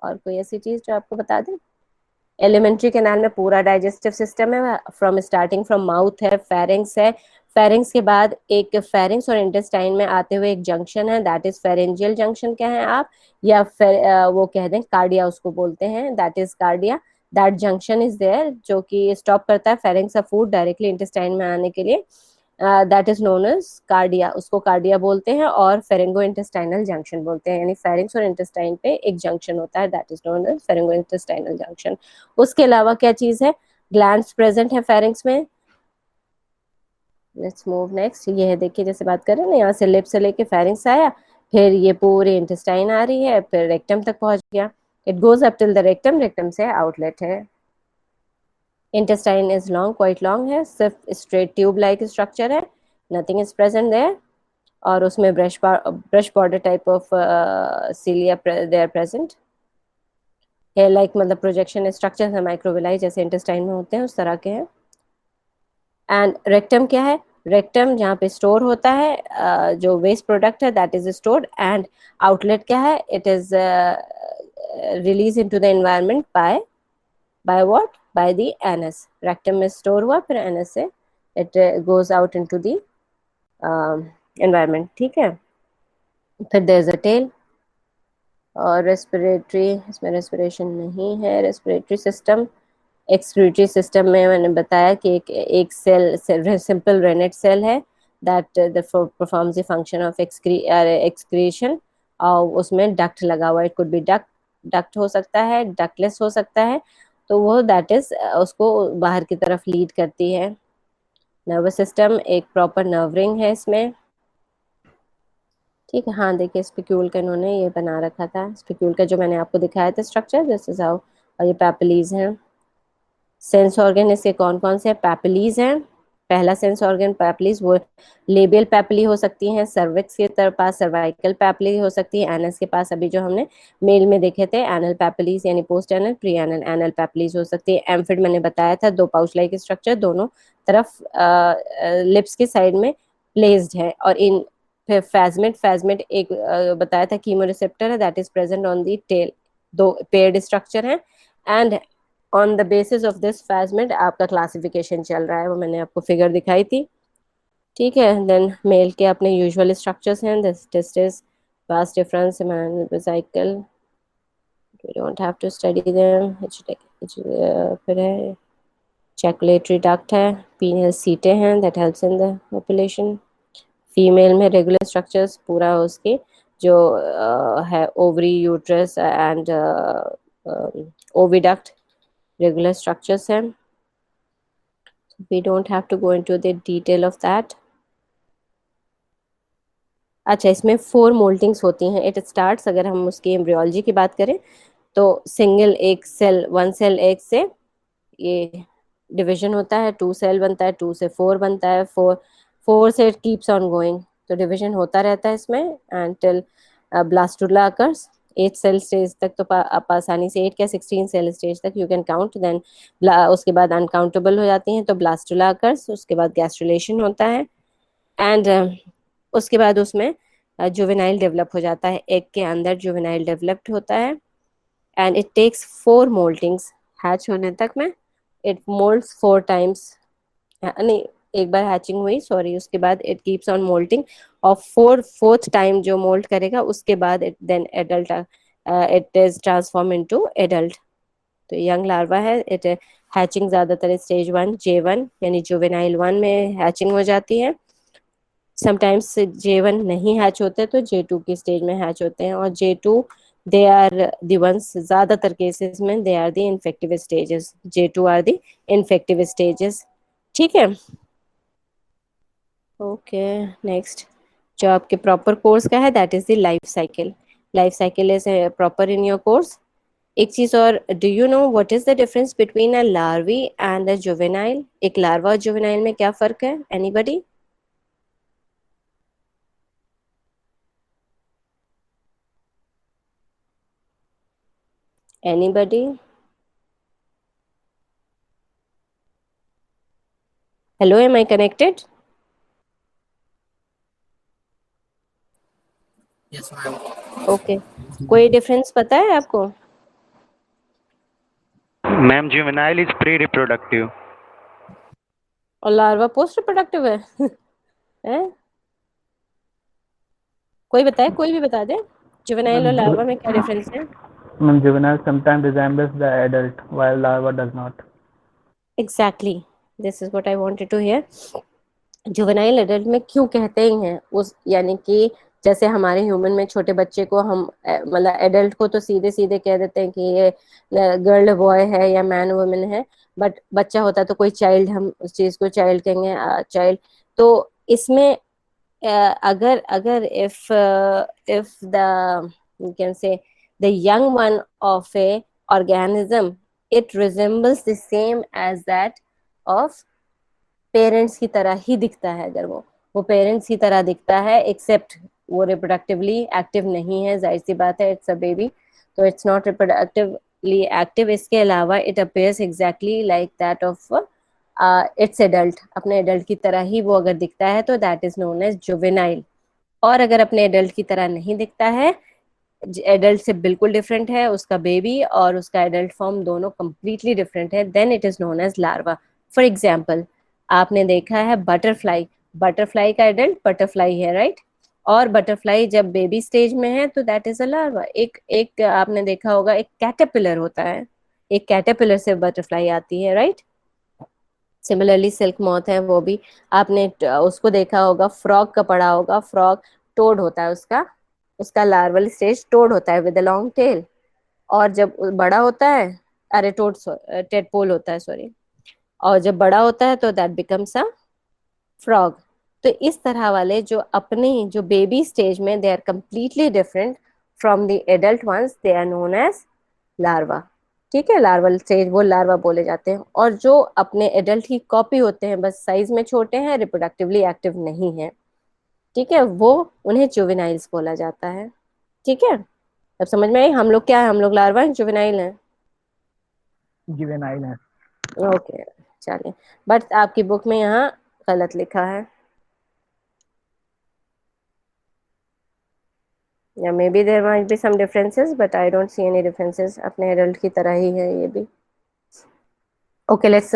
और कोई ऐसी चीज जो आपको बता दें? एलिमेंट्री कैनाल में पूरा डाइजेस्टिव सिस्टम है, फ्रॉम स्टार्टिंग फ्रॉम माउथ है, फेरिंग्स है, फेरिंग्स के बाद एक फेरिंग्स और इंटेस्टाइन में आते हुए एक जंक्शन है, दैट इज फेरेंजियल जंक्शन कहें आप, या वो कह दें कार्डिया उसको बोलते हैं, that is cardia. That junction is there जो कि स्टॉप करता है pharynx of food directly intestine में आने के लिए, that is known as cardia, उसको कार्डिया बोलते हैं, और फेरेंगो इंटेस्टाइनल जंक्शन बोलते हैं, यानी फेरिंग्स और इंटेस्टाइन पे एक जंक्शन होता है, that is known as pharyngo intestinal junction. उसके अलावा क्या चीज है, ग्लैंड्स प्रेजेंट है फेरिंग्स में। लेट्स मूव नेक्स्ट, ये है देखिए जैसे बात कर रहे हैं ना, यहाँ से लिप से लेके फेरिंग्स आया, फिर ये पूरी इंटेस्टाइन आ रही है, फिर रेक्टम तक पहुंच गया, it goes up till the rectum, rectum से आउटलेट है। Intestine is long, quite long है, सिर्फ स्ट्रेट ट्यूब लाइक स्ट्रक्चर है, नथिंग इज प्रेजेंट देयर, और उसमें brush border type of cilia they are present, hair like मतलब projection structure है microvilli जैसे इंटेस्टाइन में होते हैं उस तरह के हैं। एंड रेक्टम क्या है, रेक्टम जहाँ पे स्टोर होता है जो वेस्ट प्रोडक्ट है that is stored, and outlet क्या है, it is release into the environment by what, by the anus, rectum में स्टोर हुआ फिर एनस से it goes out into the environment, ठीक है। फिर देयर इज अ टेल, और रेस्पिरेटरी, इसमें रेस्पिरेशन नहीं है, रेस्पिरेटरी सिस्टम, एक्सक्रीटरी सिस्टम में मैंने बताया कि एक सेल सिंपल रेनेट सेल है that performs the function of excretion, और उसमें डक्ट लगा हुआ है, it could be duct, duct हो सकता है, डक्टलेस हो सकता है, तो वो दैट इज उसको बाहर की तरफ लीड करती है। नर्वस सिस्टम, एक प्रॉपर नर्व रिंग है इसमें, ठीक है। हाँ देखिए स्पिक्यूल का इन्होंने ये बना रखा था, स्पिक्यूल का जो मैंने आपको दिखाया था स्ट्रक्चर, दिस इज हाउ, और ये पेपिलीज हैं। सेंस ऑर्गन इसके कौन कौन से पेपिलीज हैं, पहला सेंस ऑर्गन पेपिलीज वो लेबियल पेपिली हो सकती हैं, सर्विक्स के पास सर्वाइकल पेपिली हो सकती है, एनस के पास अभी जो हमने मेल में देखे थे एनल पेपिलीज यानी post anal pre anal anal papillae हो सकती है। एम्फिड मैंने बताया था दो पाउच लाइक स्ट्रक्चर दोनों तरफ लिप्स के साइड में प्लेस्ड है, और इन फिर फेजमेट, फेजमेट एक बताया था कीमोरिसेप्टर है that is present on the tail, दो पेयर्ड स्ट्रक्चर है, and on the basis of this phasmid आपका क्लासिफिकेशन चल रहा है, वो मैंने आपको फिगर दिखाई थी, ठीक है। देन मेल के अपने यूजुअल स्ट्रक्चर्स हैं, this testis, vast difference, cycle, we don't have to study them, फिर है चैकुलेटरी डक्ट है, पीनियल सीटें हैं that helps in the population. Female में रेगुलर स्ट्रक्चर्स पूरा उसके जो है ovary uterus and oviduct, regular structures हैं, we don't have to go into the detail of that। अच्छा इसमें 4 मोल्टिंग्स होती हैं, इट स्टार्ट्स, अगर हम उसकी एम्ब्रियोलॉजी की बात करें तो सिंगल एक सेल, वन सेल एग से ये डिवीजन होता है, 2 सेल बनता है, 2 से 4 बनता है, 4 से इट कीप्स ऑन गोइंग, तो डिवीजन होता रहता है इसमें until blastula occurs, 8 cell stage तक तो आप आसानी से 8 क्या 16 सेल स्टेज तक यू कैन काउंट, देन उसके बाद अनकाउंटेबल हो जाती हैं तो ब्लास्टुला अकर्स, उसके बाद गैस्ट्रुलेशन होता है, एंड उसके बाद उसमें जुवेनाइल डेवलप हो जाता है, एग के अंदर जुवेनाइल डेवलप्ड होता है, एंड इट टेक्स 4 मोल्टिंग्स हैच होने तक में, इट मोल्ड्स 4 टाइम्स, नहीं एक बार हैचिंग हुई सॉरी, उसके बाद इट कीप्स ऑन मोल्टिंग, और फोर्थ टाइम जो मोल्ट करेगा उसके बाद it then adult, it is transform into adult, तो यंग लार्वा है, इट हैचिंग ज्यादातर स्टेज 1 J1 यानी जुवेनाइल 1 में हैचिंग हो जाती है, समटाइम्स J1 नहीं हैच होते तो J2 की स्टेज में हैच होते हैं, और J2 they are the ones, ज्यादातर केसेस में they are the infective stages, J2 are the infective stages, ठीक है। ओके नेक्स्ट, जो आपके प्रॉपर कोर्स का है that is the life cycle, life cycle is proper in your course. एक चीज और, do you know what is the difference between a larva and a juvenile, एक लार्वा और जुवेनाइल में क्या फर्क है, anybody, anybody, hello am I connected, yes ma'am. Okay, कोई डिफरेंस पता है आपको, ma'am juvenile is pre reproductive. और लार्वा पोस्ट रिप्रोडक्टिव है? हैं? कोई बताए, कोई भी बता दे, जुवेनाइल और लार्वा में क्या डिफरेंस है? Juvenile sometimes resembles the adult, while larva does not. Exactly, this is what I wanted to hear. Juvenile adult में क्यों कहते ही हैं उस, यानी कि जैसे हमारे ह्यूमन में छोटे बच्चे को हम मतलब एडल्ट को तो सीधे सीधे कह देते हैं कि ये गर्ल बॉय है या मैन वुमेन है, बट बच्चा होता है तो कोई चाइल्ड, हम उस चीज को चाइल्ड कहेंगे, चाइल्ड। तो इसमें अगर अगर if the, you can say, the young one of a organism, it resembles the same as that of parents की तरह ही दिखता है। अगर वो पेरेंट्स की तरह दिखता है, एक्सेप्ट वो रिप्रोडक्टिवली एक्टिव नहीं है, जाहिर सी बात है, इट्स अ बेबी, तो इट्स नॉट रिप्रोडक्टिवली एक्टिव। इसके अलावा it appears exactly like that of its adult, अपने एडल्ट की तरह ही वो अगर दिखता है तो that is known as juvenile. और अगर अपने एडल्ट की तरह नहीं दिखता है, एडल्ट से बिल्कुल डिफरेंट है, उसका बेबी और उसका एडल्ट फॉर्म दोनों कंप्लीटली डिफरेंट है, then it is known as larva. For example, आपने देखा है बटरफ्लाई, बटरफ्लाई का एडल्ट बटरफ्लाई है, राइट? और बटरफ्लाई जब बेबी स्टेज में है तो दैट इज अ लार्वा। एक एक आपने देखा होगा, एक कैटरपिलर होता है, एक कैटरपिलर से बटरफ्लाई आती है, राइट? सिमिलरली सिल्क मॉथ है वो भी, आपने उसको देखा होगा, फ्रॉग का पढ़ा होगा, फ्रॉग टोड होता है उसका, उसका लार्वल स्टेज टोड होता है विद अ लॉन्ग टेल। और जब बड़ा होता है, अरे टोड, टेडपोल होता है, सॉरी। और जब बड़ा होता है तो दैट बिकम्स अ फ्रॉग। तो इस तरह वाले जो अपने जो बेबी स्टेज में they are completely different from the adult ones, they are known as larva. ठीक है, लार्वल स्टेज वो लार्वा बोले जाते हैं। और जो अपने एडल्ट की कॉपी होते हैं, बस साइज में छोटे हैं, रिप्रोडक्टिवली एक्टिव नहीं है, ठीक है, वो उन्हें जुवेनाइल्स बोला जाता है। ठीक है, अब समझ में आई हम लोग क्या है, हम लोग लार्वा हैं, जुवेनाइल हैं? Juvenile है। ओके, चलिए। बट आपकी बुक में यहाँ गलत लिखा है, या maybe there might be some differences, but I don't see any differences, अपने एडल्ट की तरह ही है ये भी। Okay, let's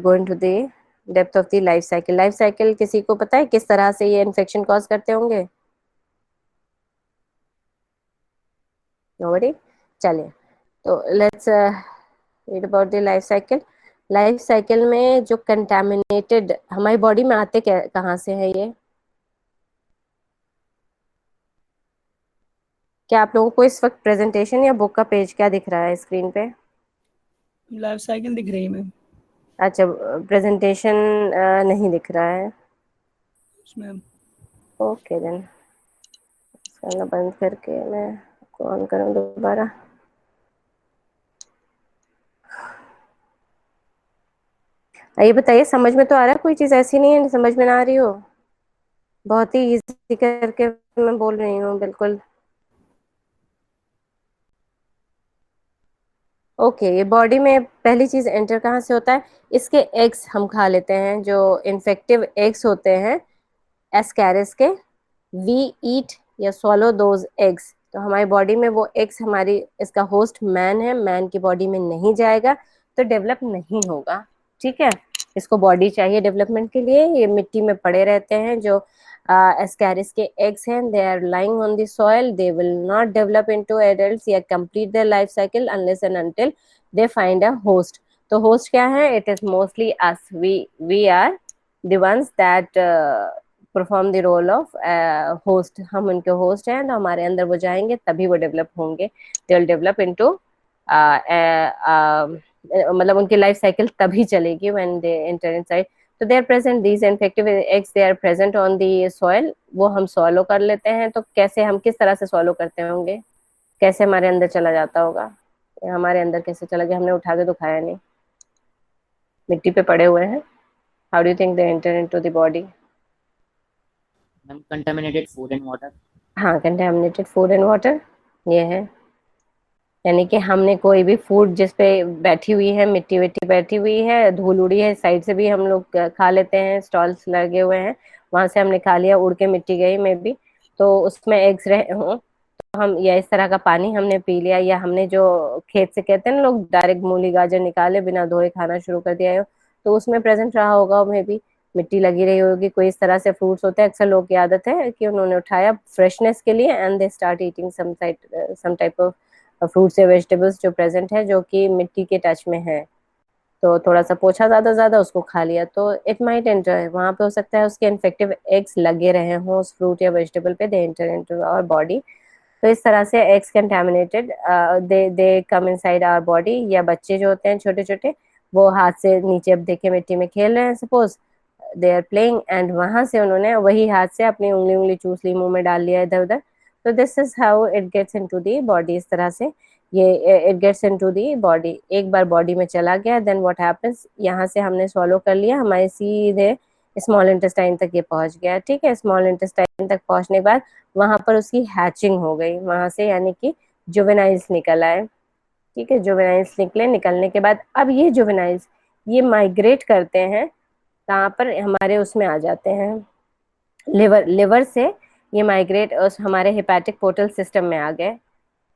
go into the depth of the life cycle. Life cycle किसी को पता है किस तरह से ये इन्फेक्शन कॉज करते होंगे? नोबडी? चलिए, तो let's read about the life cycle. Life cycle में जो कंटामिनेटेड हमारी बॉडी में आते कहाँ से है ये? क्या आप लोगों को इस वक्त प्रेजेंटेशन या बुक का पेज क्या दिख रहा है स्क्रीन पे? लाइफ साइकिल दिख रही है मैम। अच्छा, प्रेजेंटेशन नहीं दिख रहा है। मैम ओके देन, इसका बंद करके मैं ऑन करूँ दोबारा। ये बताइए, समझ में तो आ रहा है? कोई चीज ऐसी नहीं है समझ में ना आ रही हो? बहुत ही इजी करके मैं बोल रही हूँ, बिल्कुल। ओके, ये बॉडी में पहली चीज एंटर कहाँ से होता है? इसके एग्स हम खा लेते हैं, जो इन्फेक्टिव एग्स होते हैं एस्कैरिस के, वी ईट या swallow दोज एग्स। तो हमारी बॉडी में वो एग्स, हमारी इसका होस्ट मैन है, मैन की बॉडी में नहीं जाएगा तो डेवलप नहीं होगा। ठीक है, इसको बॉडी चाहिए डेवलपमेंट के लिए। ये मिट्टी में पड़े रहते हैं, जो एस्कैरिस के एग्स हैं, they are lying on the soil, they will not develop into adults या complete their life cycle unless and until they find a host. तो होस्ट क्या है? It is mostly us, we are the ones that perform the role of host. हम उनके host हैं, तो हमारे अंदर वो जाएंगे तभी वो डेवलप होंगे, दे विल डेवलप इनटू, मतलब उनकी लाइफ साइकिल तभी चलेगी व्हेन दे एंटर इनसाइड। तो they are present, these infective eggs, they are present on the soil. वो हम सॉलो कर लेते हैं। तो कैसे, हम किस तरह से सॉलो करते होंगे? कैसे हमारे अंदर चला जाता होगा? हमारे अंदर कैसे चला गया? हमने उठा के तो खाया नहीं, मिट्टी पे पड़े हुए हैं। How do you think they enter into the body? Ma'am contaminated food and water. हाँ, कंटेमिनेटेड फूड एंड वाटर, ये है। यानी कि हमने कोई भी फूड जिस पे बैठी हुई है, मिट्टी विट्टी बैठी हुई है, धूल उड़ी है, साइड से भी हम लोग खा लेते हैं, स्टॉल्स लगे हुए हैं, वहां से हमने खा लिया, उड़ के मिट्टी गई में भी, तो उसमें एग्स रहे हों, तो हम, या इस तरह का पानी हमने पी लिया, या हमने जो खेत से कहते हैं ना लोग, डायरेक्ट मूली गाजर निकाले बिना धोए खाना शुरू कर दिया, तो उसमें प्रेजेंट रहा होगा, मे बी मिट्टी लगी रही होगी। कोई इस तरह से फ्रूट्स होते हैं, अक्सर लोग की आदत है कि उन्होंने उठाया फ्रेशनेस के लिए and they start eating some type of fruits या वेजिटेबल्स जो प्रेजेंट है, जो कि मिट्टी के टच में है। तो थोड़ा सा पोछा ज्यादा ज्यादा उसको खा लिया तो इट माइट एंटर, वहां पे हो सकता है उसके इन्फेक्टिव एग्स लगे रहे हों उस फ्रूट या वेजिटेबल पे, they enter into our body. तो इस तरह से eggs contaminated they come inside our body. या बच्चे जो होते हैं छोटे छोटे, वो हाथ से नीचे, अब देखिए मिट्टी में खेल रहे हैं suppose, they are playing, and वहां से उन्होंने वही हाथ से अपनी उंगली उंगली चूस ली, मुंह में डाल लिया इधर उधर। तो this is how it gets into the body. इस तरह से ये it gets into the body, एक बार बॉडी में चला गया, देन व्हाट हैपेंस, यहाँ से हमने swallow कर लिया, हमारे सीधे स्मॉल इंटेस्टाइन तक ये पहुंच गया। ठीक है, स्मॉल इंटेस्टाइन तक पहुंचने के बाद वहां पर उसकी हैचिंग हो गई वहां से, यानी कि जुवेनाइल्स निकल आए। ठीक है, जुवेनाइल्स निकले, निकलने के बाद अब ये जुवेनाइल्स ये माइग्रेट करते हैं कहाँ पर, हमारे उसमें आ जाते हैं लिवर, लिवर से ये माइग्रेट उस हमारे हेपेटिक पोर्टल सिस्टम में आ गए।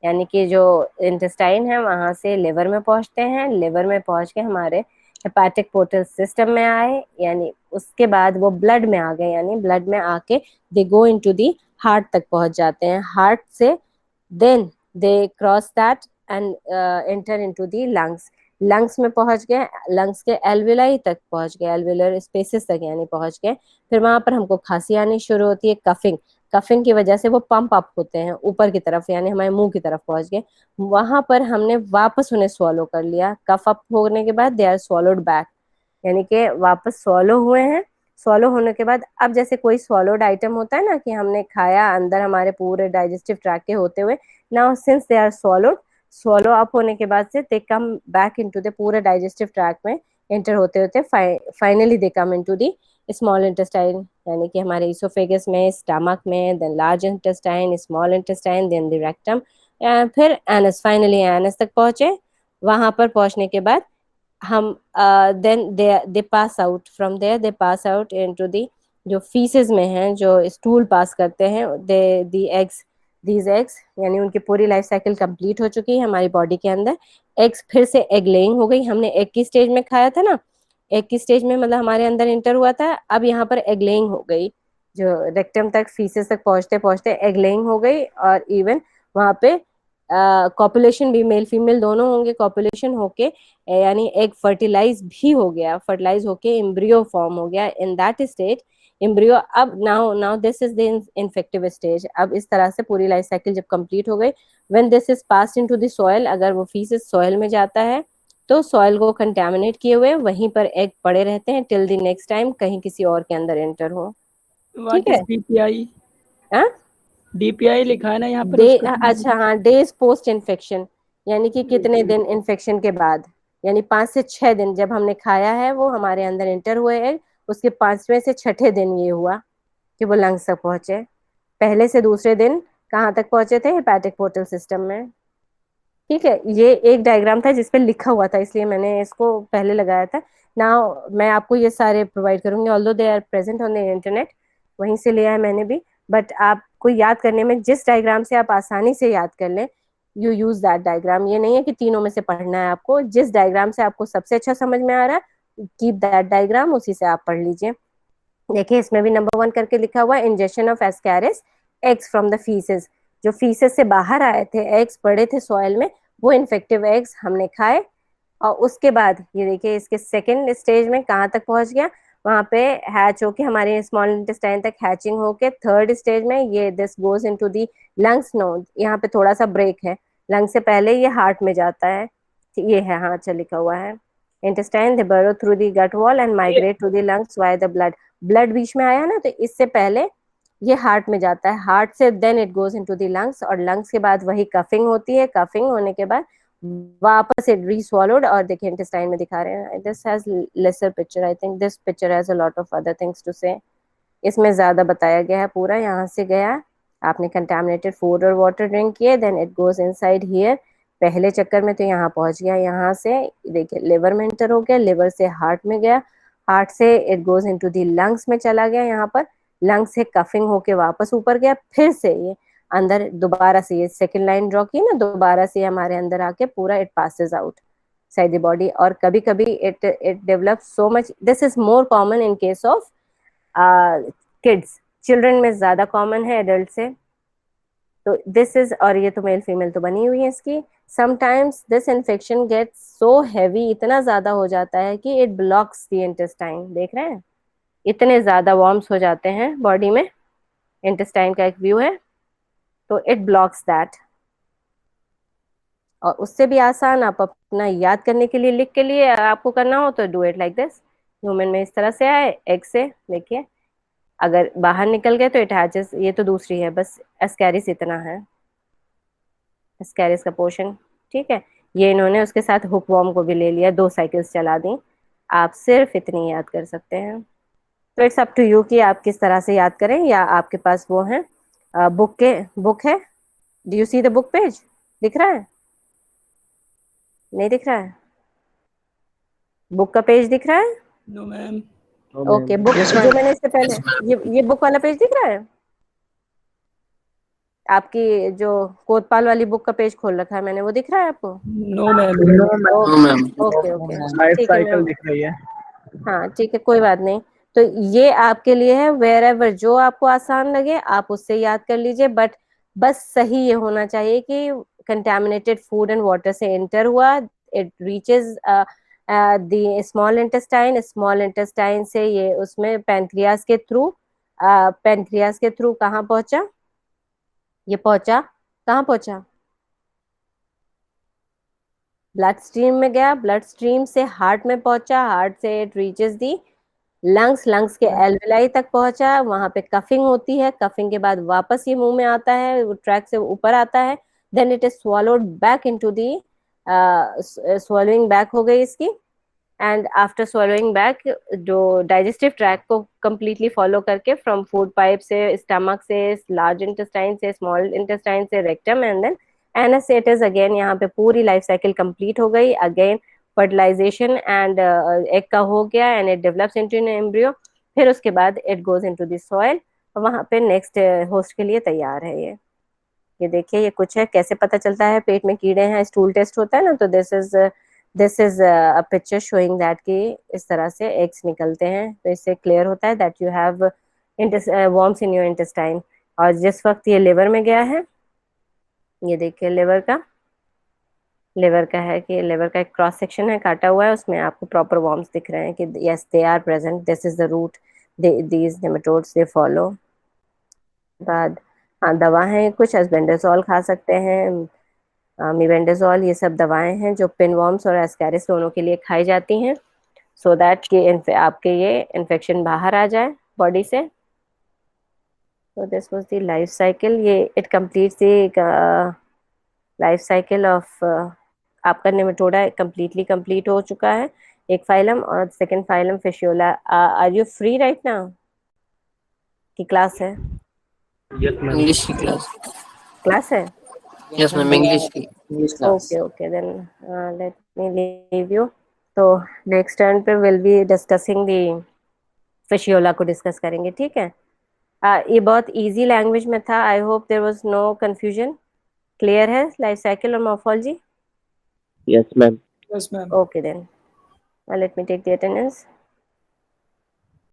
यानी कि जो इंटेस्टाइन है वहां से लिवर में पहुंचते हैं, लिवर में पहुंच के हमारे हेपेटिक पोर्टल सिस्टम में आए, यानी उसके बाद वो ब्लड में आ गए, यानी ब्लड में आके दे गो इनटू दी हार्ट तक पहुंच जाते हैं। हार्ट से then they cross that and enter into the lungs, lungs में पहुंच गए, लंग्स के एल्विलाई तक पहुंच गए, एल्विलर स्पेसेस तक यानी पहुंच गए। फिर वहां पर हमको खांसी आनी शुरू होती है, कफिंग, कफिंग की वजह से वो पंप अप होते हैं ऊपर की तरफ, यानी हमारे मुंह की तरफ पहुंच गए। वहां पर हमने वापस उन्हें स्वॉलो कर लिया, कफ अप होने के बाद दे आर स्वॉलोड बैक, यानी कि वापस स्वॉलो हुए हैं। स्वॉलो होने के बाद अब जैसे कोई स्वॉलोड आइटम होता है ना, कि हमने खाया अंदर हमारे पूरे डाइजेस्टिव ट्रैक के होते हुए, now since they are swallowed, swallow up होने के बाद से they come back into the पूरे डाइजेस्टिव ट्रैक में एंटर होते होते finally they come into the small intestine, यानी कि हमारे इसोफेगस में, स्टमक में, then large intestine, small intestine, then the rectum, फिर एनस, फाइनली एनस तक पहुंचे। वहां पर पहुंचने के बाद हम then they pass out from there, they pass out into the, जो फीसेस में हैं, जो स्टूल पास करते हैं, दे दी एग्स, दीज एग्स, यानी उनकी पूरी लाइफ साइकिल कंप्लीट हो चुकी है हमारी बॉडी के अंदर। एग्स फिर से एग लेइंग हो गई, हमने एग की स्टेज में खाया था ना, एग की स्टेज में मतलब हमारे अंदर इंटर हुआ था, अब यहाँ पर एग लेइंग हो गई, जो रेक्टम तक फीसेस तक पहुंचते पहुंचते एग लेइंग हो गई। और इवन वहां पे कॉपुलेशन भी, मेल फीमेल दोनों होंगे, कॉपुलेशन होके यानी एग फर्टिलाइज भी हो गया, फर्टिलाइज होके एम्ब्रियो फॉर्म हो गया। इन दैट स्टेज एम्ब्रियो, अब now now this is the infective stage. अब इस तरह से पूरी लाइफ साइकिल जब कंप्लीट हो गई, when this is passed into the soil, अगर वो फीसेस सॉइल में जाता है तो सॉइल को कंटेमिनेट किए हुए वहीं पर एग पड़े रहते हैं टिल द नेक्स्ट टाइम कहीं किसी और के अंदर एंटर हो। ठीक व्हाट है, इज डीपीआई? हाँ? डीपीआई लिखा है ना यहाँ पर डे, उसका? अच्छा हाँ, डेज पोस्ट इन्फेक्शन, यानी कि कितने दिन इन्फेक्शन के बाद, यानी 5 से 6 दिन जब हमने खाया है वो हमारे अंदर एंटर हुए एग, उसके 5वें से 6ठे दिन ये हुआ कि वो लंग्स तक पहुंचे। पहले से दूसरे दिन कहाँ तक पहुंचे थे, हेपेटिक पोर्टल सिस्टम में। ठीक है, ये एक डायग्राम था जिसपे लिखा हुआ था, इसलिए मैंने इसको पहले लगाया था। नाउ मैं आपको ये सारे प्रोवाइड करूंगी, although they are present on the internet, वहीं से लिया है मैंने भी। बट आपको याद करने में, जिस डायग्राम से आप आसानी से याद कर लें, यू यूज दैट डायग्राम। ये नहीं है कि तीनों में से पढ़ना है आपको, जिस डायग्राम से आपको सबसे अच्छा समझ में आ रहा है, कीप दैट डायग्राम, उसी से आप पढ़ लीजिए। देखिए इसमें भी नंबर 1 करके लिखा हुआ है, injection of Ascaris eggs from the faeces, जो फीसेस से बाहर आए थे एग्स, पड़े थे सॉइल में, वो इन्फेक्टिव एग्स हमने खाए। और उसके बाद ये देखिए इसके सेकेंड स्टेज में कहाँ तक पहुंच गया, वहां पे हैच होके हमारे स्मॉल इंटेस्टाइन तक हैचिंग होके थर्ड स्टेज में ये this goes into the lungs. No, यहाँ पे थोड़ा सा ब्रेक है, लंग्स से पहले ये हार्ट में जाता है, ये है, हाँ अच्छा लिखा हुआ है, intestine they burrow through the gut wall and migrate to the lungs via the blood, blood बीच में आया ना, तो इससे पहले ये हार्ट में जाता है, हार्ट से then it goes into the lungs, और लंग्स के बाद वही कफिंग होती है, कफिंग होने के बाद वापस इट रीस्वॉलोड। और देखिए इंटेस्टाइन में दिखा रहे हैं, this has lesser picture, I think this picture has a lot of other things to say, इसमें ज्यादा बताया गया है पूरा। यहाँ से गया, आपने कंटामिनेटेड फूड और वाटर ड्रिंक किए, then it goes inside here, पहले चक्कर में तो यहाँ पहुंच गया, यहाँ से देखिए लिवर में एंटर हो गया, लिवर से हार्ट में गया, हार्ट से it goes into the lungs में चला गया, यहाँ पर लंग्स से कफिंग होके वापस ऊपर गया, फिर से ये अंदर दोबारा से, ये सेकंड लाइन ड्रॉ की ना, दोबारा से हमारे अंदर आके पूरा it passes out, inside the body, और कभी कभी it develops so much. This is more common in case of kids. Children में ज्यादा कॉमन है एडल्ट से. तो दिस इज, और ये तो मेल फीमेल तो बनी हुई है इसकी. Sometimes this infection gets so heavy, इतना ज्यादा हो जाता है कि इट ब्लॉक्स द इंटेस्टाइन. देख रहे हैं इतने ज्यादा वॉर्म्स हो जाते हैं बॉडी में. इंटेस्टाइन का एक व्यू है, तो इट ब्लॉक्स दैट. और उससे भी आसान आप अपना याद करने के लिए, लिख के लिए आपको करना हो तो do it like this. Human में इस तरह से आए, एग से देखिए, अगर बाहर निकल गए तो इट हैचेस. ये तो दूसरी है, बस एस्कैरिस इतना है, एस्कैरिस का पोर्शन. ठीक है, ये इन्होंने उसके साथ हुक वॉर्म को भी ले लिया, 2 साइकिल्स चला दी. आप सिर्फ इतनी याद कर सकते हैं. तो इट्स अप टू यू कि आप किस तरह से याद करें, या आपके पास वो है बुक है. Do you see the book page? दिख रहा है? नहीं दिख रहा है? बुक का पेज दिख रहा है? No ma'am. ओके, बुक जो मैंने इससे पहले, ये बुक वाला पेज दिख रहा है आपकी? जो कोतपाल वाली बुक का पेज खोल रखा है मैंने, वो दिख रहा है आपको? No ma'am. Okay okay, life ठीक है साइकिल मैं, दिख रही है. हाँ ठीक है, कोई बात नहीं. तो ये आपके लिए है, वेयर एवर जो आपको आसान लगे आप उससे याद कर लीजिए. बट बस सही ये होना चाहिए कि कंटेमिनेटेड फूड एंड वाटर से एंटर हुआ, it reaches the small intestine. Small intestine से ये उसमें पैनक्रियास के थ्रू, पैनक्रियास के थ्रू कहाँ पहुंचा? ये पहुंचा, कहाँ पहुंचा? ब्लड स्ट्रीम में गया, ब्लड स्ट्रीम से हार्ट में पहुंचा, हार्ट से it reaches the lungs, lungs के एल्वेलाई तक पहुंचा. वहां पे कफिंग होती है, कफिंग के बाद वापस ये मुंह में आता है, ट्रैक से ऊपर आता है. Then it is swallowed back into the, swallowing back हो गई इसकी. एंड आफ्टर स्वॉलोइंग बैक, जो डाइजेस्टिव ट्रैक को कंप्लीटली फॉलो करके फ्रॉम फूड पाइप से, स्टमक से, लार्ज इंटेस्टाइन से, स्मॉल इंटेस्टाइन से, rectum, and then anus. It is again, यहाँ पे पूरी लाइफ साइकिल कंप्लीट हो गई. अगेन फर्टिलाइजेशन एंड एग का हो गया, and it develops into an embryo. फिर उसके बाद it goes into the soil, वहां पे नेक्स्ट होस्ट के लिए तैयार है. ये देखिए, ये कुछ है. कैसे पता चलता है पेट में कीड़े हैं? स्टूल टेस्ट होता है ना, तो this is a picture showing that कि इस तरह से एग्स निकलते हैं. तो इससे क्लियर होता है that you have worms in your intestine. और जिस वक्त ये लिवर में गया है, ये देखिए लिवर का है कि लिवर का एक क्रॉस सेक्शन है, काटा हुआ है, उसमें आपको प्रॉपर वर्म्स दिख रहे हैं कि yes they are present. This is the route these nematodes they follow. बाद हाँ, दवा है कुछ, एस्बेंडाजोल खा सकते हैं, मीबेंडाजोल, ये सब दवाएं हैं जो पिनवॉर्म्स और एस्कैरिस दोनों के लिए खाई जाती हैं, सो दैट कि आपके ये इन्फेक्शन बाहर आ जाए बॉडी से. तो this was the life cycle. ये it completes the life cycle of आपका नेमेटोडा. कंप्लीटली कंप्लीट हो चुका है एक फाइलम, और second phylum fasciola. Are you free right now? की क्लास है? इंग्लिश की क्लास है? Yes ma'am, English class. Okay okay, then let me leave you. तो नेक्स्ट टर्न पे will be discussing the fasciola को डिस्कस करेंगे. ठीक है, ये बहुत इजी लैंग्वेज में था. I hope there was no confusion. Clear है लाइफ साइकिल और morphology? Yes, ma'am. Yes ma'am. Okay then let me take the attendance.